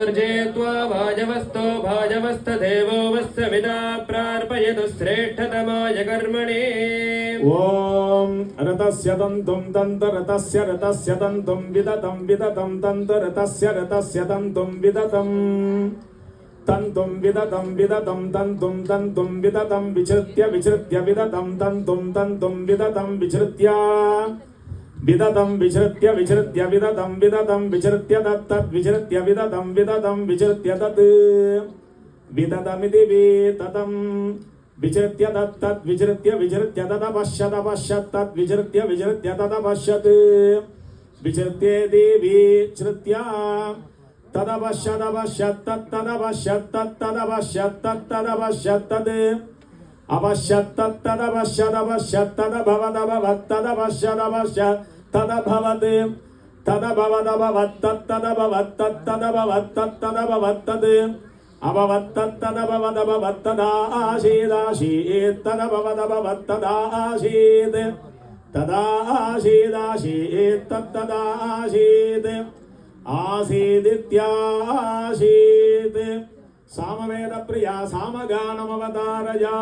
जेत्वा भाजवस्तो भाजवस्तदेवो वस्सविदा प्रार्पयतु श्रेष्ठतमाय कर्मणे। ओम रतस्य तन्तुं तन्तरतस्य रतस्य तन्तुं विदतं विदतं तन्तरतस्य रतस्य तन्तुं विदतं तन्तुं विदतं विदतं तन्तुं तन्तुं विदतं विचृत्य विचृत्य विदतं तन्तुं तन्तुं विदतं विचृत्य विदतं विचृत्य विचृत्य विदतं विदतं विचृत्य तत्तद् विचृत्य विदतं विदतं विचृत्य तत् विदतमिति विदतं विचृत्य तत्तद् विचृत्य विचृत्य तदपश्यत् अपश्यत् तद् विचृत्य विचृत्य तदपश्यत् विचृत्येति विचृत्य तदपश्यत् अपश्यत् तत्तदपश्यत् तत्तदपश्यत् तत्तदपश्यत् तद् अपश्यत् तत्तदपश्यत् अपश्यत् तदभवदभवत् तदपश्यत् अपश्यत् तदभवत् तदभवदभवत् तत्तदभवत् तत्तदभवत् तत्तदभवत् तद् अभवत् तत्तदभवदभवत् तदासीदासीत् तदभवदभवत् तदासीत् तदासीदासीत् तत्तदासीत् आसीदित्यासीत् सामवेद प्रिया सामगानमवतारया।